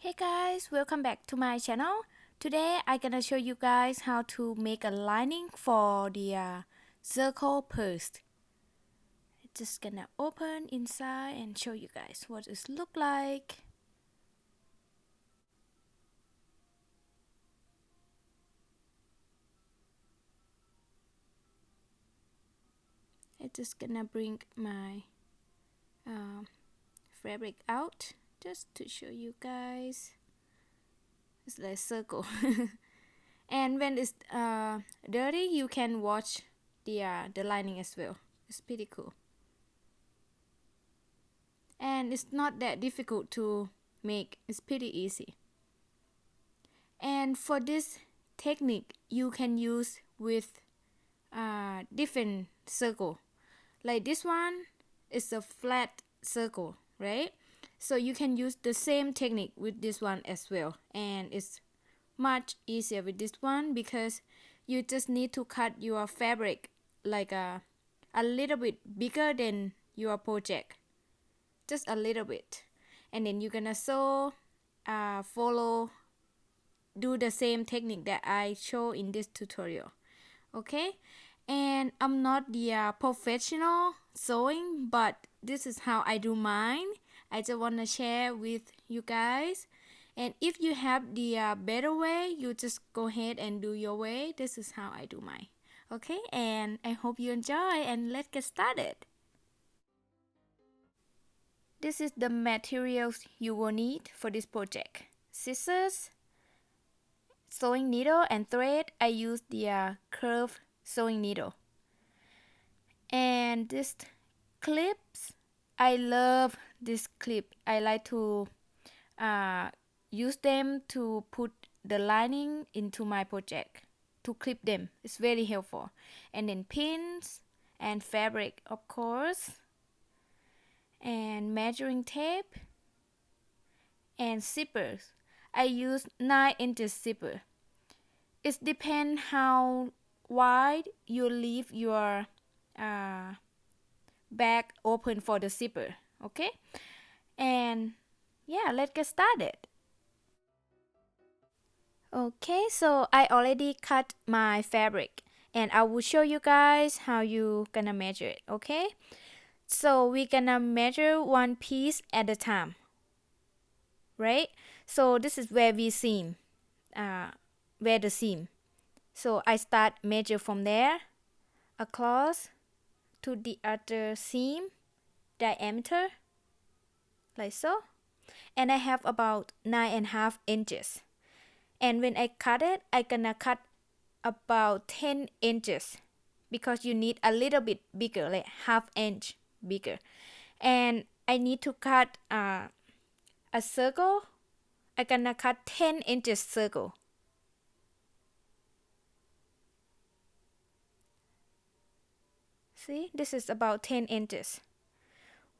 Hey guys, welcome back to my channel. Today I'm gonna show you guys how to make a lining for the circle purse. Just gonna open inside and show you guys what it look like. I'm just gonna bring my fabric out just to show you guys. It's like a circle. And when it's dirty, you can wash the lining as well. It's pretty cool. And it's not that difficult to make. It's pretty easy. And for this technique, you can use with different circle. Like this one is a flat circle, right? So you can use the same technique with this one as well. And it's much easier with this one because you just need to cut your fabric like a little bit bigger than your project. Just a little bit. And then you're gonna sew, do the same technique that I show in this tutorial. Okay, and I'm not the professional sewing, but this is how I do mine. I just want to share with you guys, and if you have the better way, you just go ahead and do your way. This is how I do mine. Okay, and I hope you enjoy, and let's get started. This is the materials you will need for this project: scissors, sewing needle, and thread. I use the curved sewing needle. And this clips, I love this clip. I like to use them to put the lining into my project, to clip them. It's very helpful. And then pins and fabric, of course, and measuring tape and zippers. I use 9 inches zipper. It depends how wide you leave your bag open for the zipper. Okay, and yeah, let's get started. Okay, so I already cut my fabric and I will show you guys how you gonna measure it. Okay, so we're gonna measure one piece at a time, right? So this is where we seam, where the seam. So I start measure from there across to the other seam diameter, like so, and I have about 9.5 inches. And when I cut it, I gonna cut about 10 inches because you need a little bit bigger, like half inch bigger. And I need to cut a circle. I gonna cut 10 inches circle. See, this is about 10 inches.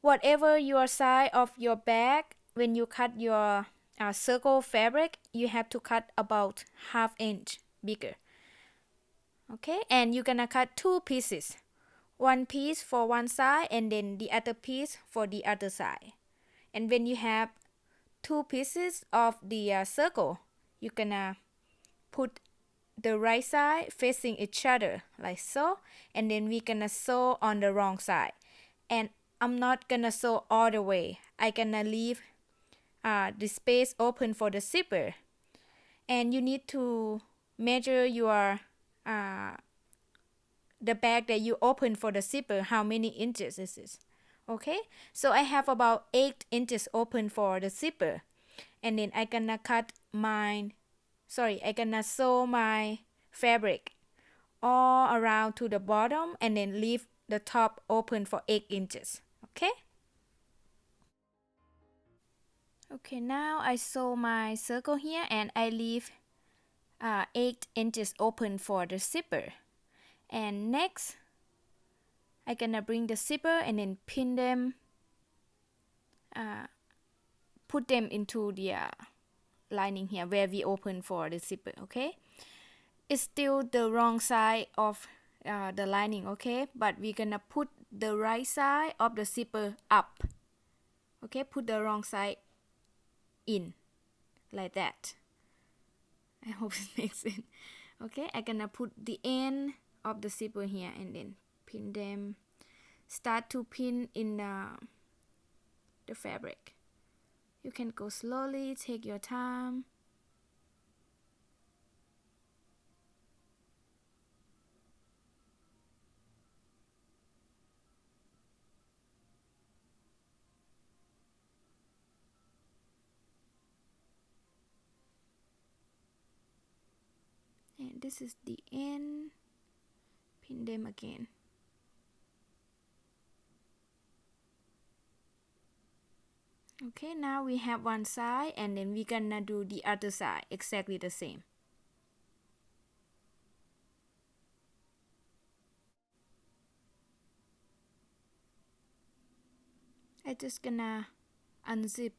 Whatever your size of your bag, when you cut your circle fabric, you have to cut about half inch bigger. Okay, and you're gonna cut 2 pieces. One piece for one side and then the other piece for the other side. And when you have 2 pieces of the circle, you're gonna put the right side facing each other like so, and then we're gonna sew on the wrong side. And I'm not gonna sew all the way. I gonna leave the space open for the zipper. And you need to measure your the bag that you open for the zipper, how many inches this is. Okay, so I have about 8 inches open for the zipper, and then I gonna I gonna sew my fabric all around to the bottom and then leave the top open for 8 inches. Okay. Okay, now I sew my circle here and I leave 8 inches open for the zipper. And next, I gonna bring the zipper and then pin them, put them into the lining here where we open for the zipper. Okay, it's still the wrong side of the lining. Okay, but we're gonna put the right side of the zipper up. Okay, put the wrong side in. like that. I hope it makes sense. Okay, I'm gonna put the end of the zipper here and then pin them. Start to pin in the fabric. You can go slowly, take your time. And this is the end. Pin them again. Okay, now we have one side and then we're gonna do the other side exactly the same. I just gonna unzip.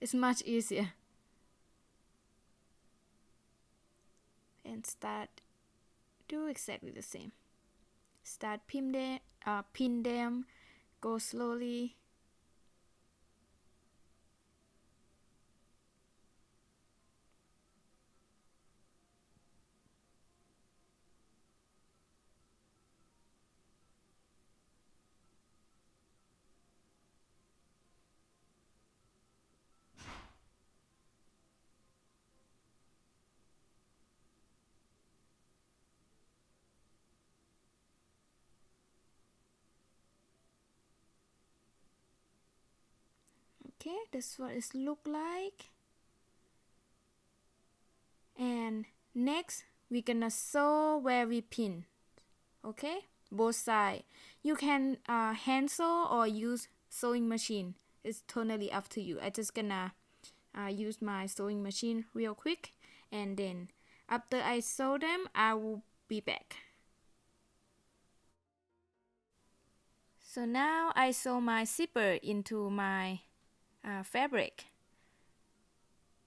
It's much easier. And start do exactly the same. Start pin them, go slowly. Okay, that's what it look like. And next we're gonna sew where we pin. Okay, both side. You can hand sew or use sewing machine. It's totally up to you. I just gonna use my sewing machine real quick, and then after I sew them I will be back. So now I sew my zipper into my fabric.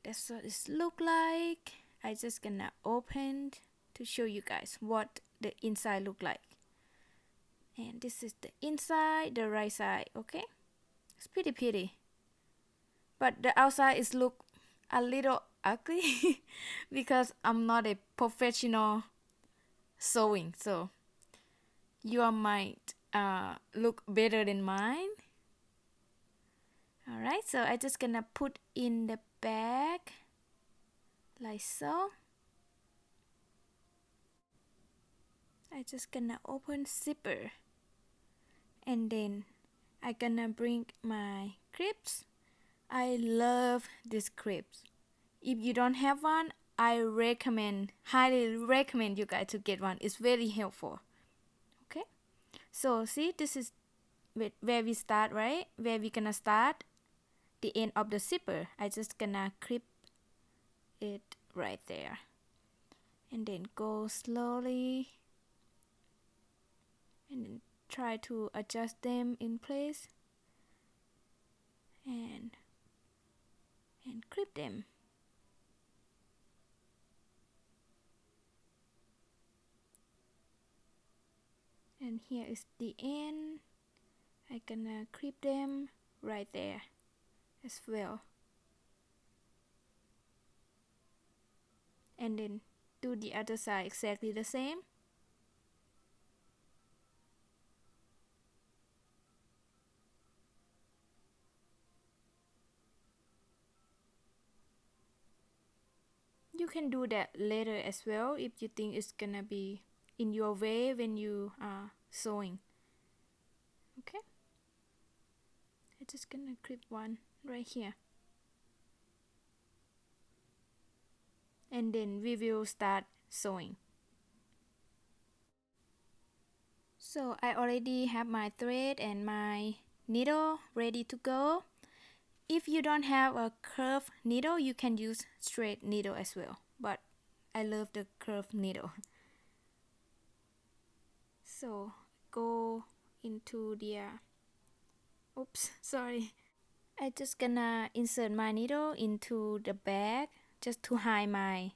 That's what it look like. I just gonna open to show you guys what the inside look like. And this is the inside, the right side. Okay, it's pretty, but the outside is look a little ugly because I'm not a professional sewing, so your might look better than mine. Alright, so I just gonna put in the bag like so. I just gonna open zipper and then I gonna bring my clips. I love these clips. If you don't have one, I highly recommend you guys to get one. It's very helpful. Okay, so see, this is where we start, right? Where we gonna start the end of the zipper. I just gonna clip it right there and then go slowly and then try to adjust them in place and clip them. And here is the end. I gonna clip them right there as well. And then do the other side exactly the same. You can do that later as well if you think it's gonna be in your way when you are sewing. Okay, I'm just gonna clip one right here. And then we will start sewing. So I already have my thread and my needle ready to go. If you don't have a curved needle, you can use straight needle as well, but I love the curved needle. So go into the oops, sorry. I just gonna insert my needle into the bag just to hide my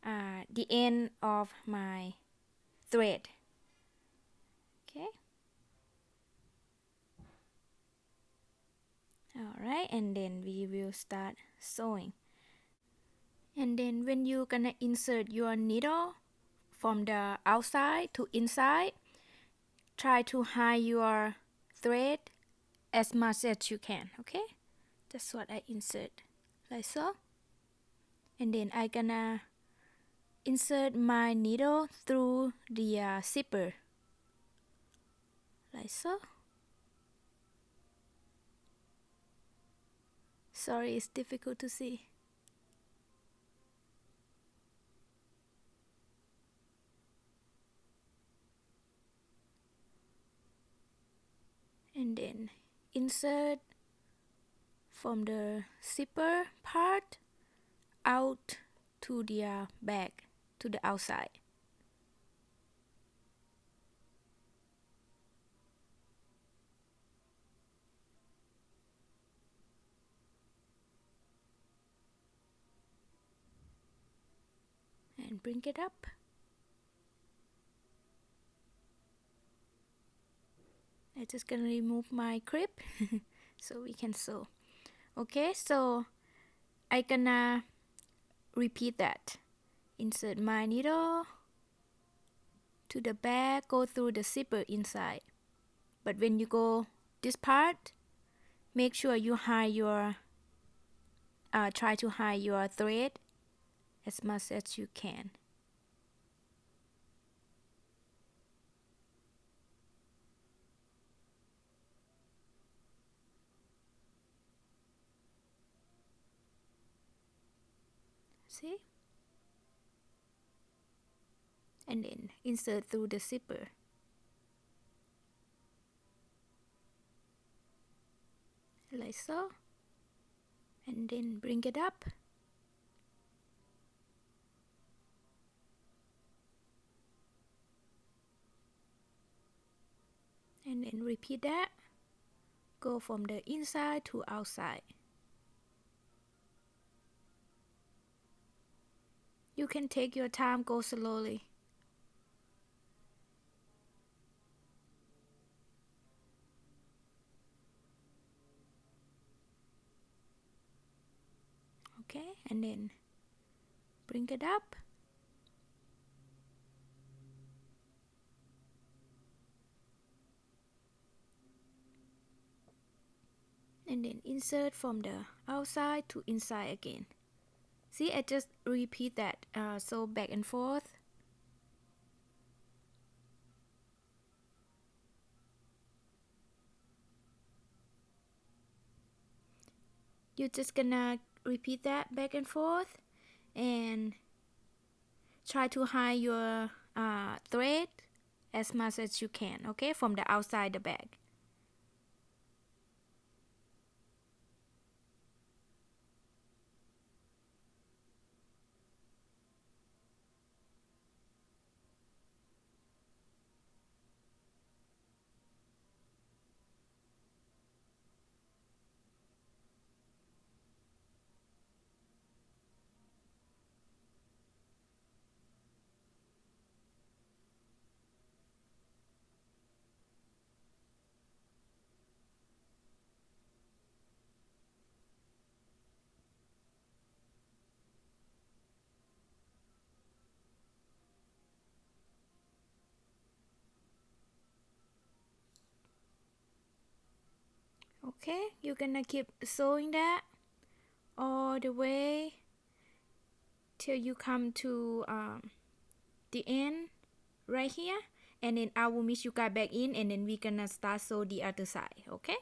the end of my thread. Okay. Alright, and then we will start sewing. And then when you gonna insert your needle from the outside to inside, try to hide your thread as much as you can. Okay, that's what I insert, like so. And then I gonna insert my needle through the zipper, like so. Sorry, it's difficult to see. And then insert from the zipper part out to the back, to the outside. And bring it up. I'm just gonna remove my clip so we can sew. Okay, so I gonna repeat that. Insert my needle to the back, go through the zipper inside. But when you go this part, make sure you hide your try to hide your thread as much as you can. See? And then insert through the zipper. Like so. And then bring it up. And then repeat that. Go from the inside to outside. You can take your time, go slowly. Okay, and then bring it up. And then insert from the outside to inside again. See, I just repeat that, so back and forth. You're just gonna repeat that back and forth and try to hide your thread as much as you can, okay, from the outside the bag. Okay, you're gonna keep sewing that all the way till you come to the end right here, and then I will meet you guys back in, and then we're gonna start sew the other side. Okay,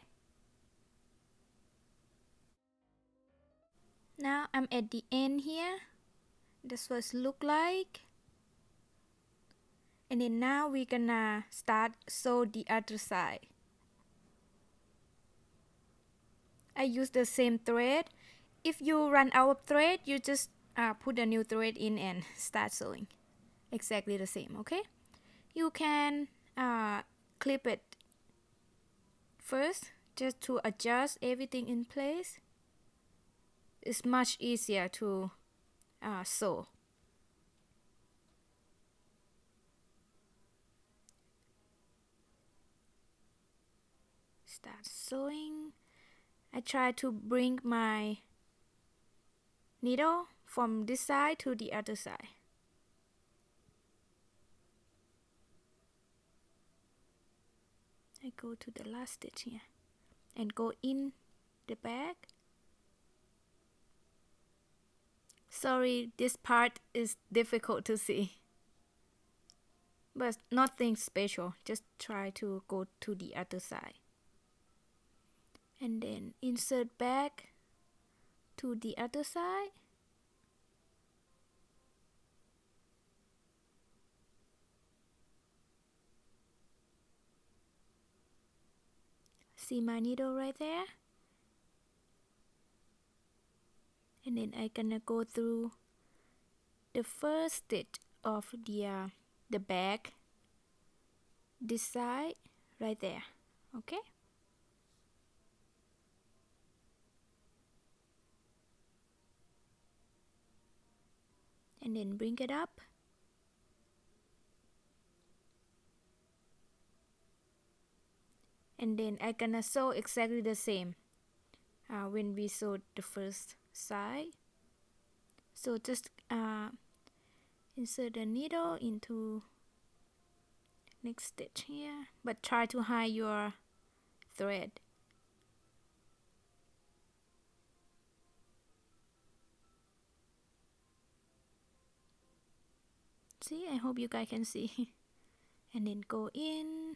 now I'm at the end here. That's what it look like. And then now we're gonna start sew the other side. I use the same thread. If you run out of thread, you just put a new thread in and start sewing. Exactly the same, okay? You can clip it first just to adjust everything in place. It's much easier to sew. Start sewing. I try to bring my needle from this side to the other side. I go to the last stitch here and go in the back. Sorry, this part is difficult to see, but nothing special, just try to go to the other side and then insert back to the other side. See my needle right there? And then I'm gonna go through the first stitch of the back, this side right there, okay? And then bring it up. And then I'm gonna sew exactly the same when we sewed the first side. So just insert the needle into next stitch here, but try to hide your thread. See, I hope you guys can see. And then go in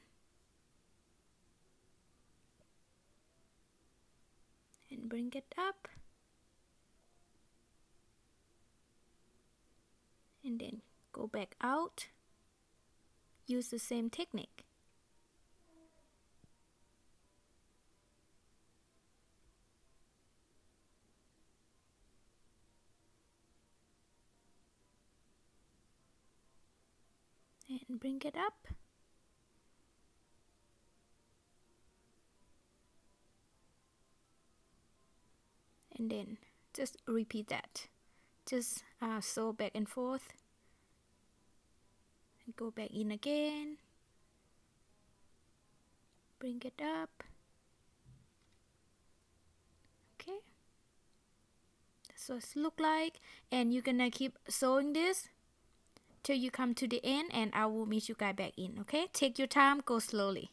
and bring it up, and then go back out. Use the same technique. And bring it up. And then just repeat that. Just sew back and forth. And go back in again. Bring it up. Okay. That's what it looks like. And you're gonna keep sewing this till you come to the end, and I will meet you guys back in, okay? Take your time, go slowly.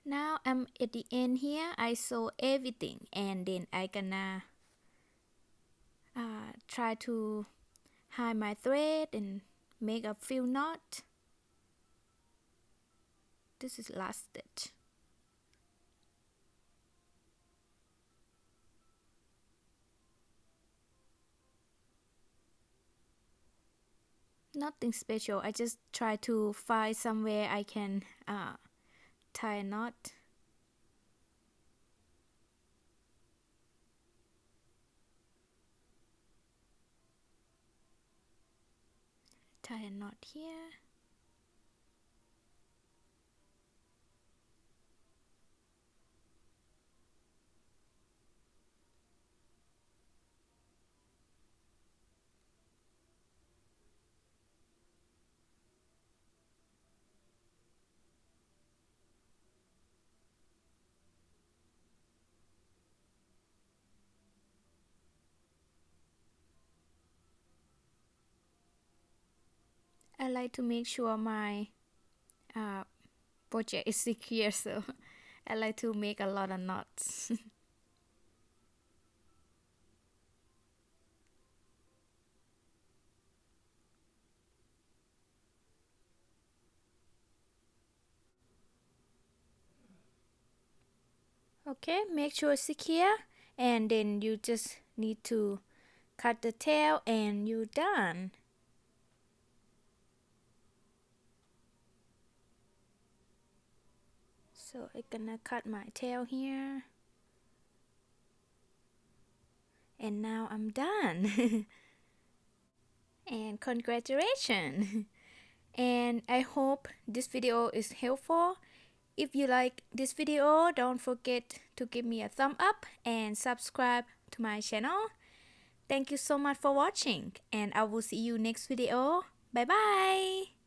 Now I'm at the end here. I sew everything, and then I gonna try to hide my thread and make a few knots. This is last stitch. Nothing special. I just try to find somewhere I can tie a knot. Tie a knot here. I like to make sure my project is secure, so I like to make a lot of knots. Okay, make sure it's secure, and then you just need to cut the tail and you're done. So I'm gonna cut my tail here, and now I'm done. And congratulations. And I hope this video is helpful. If you like this video, don't forget to give me a thumb up and subscribe to my channel. Thank you so much for watching, and I will see you next video. Bye bye.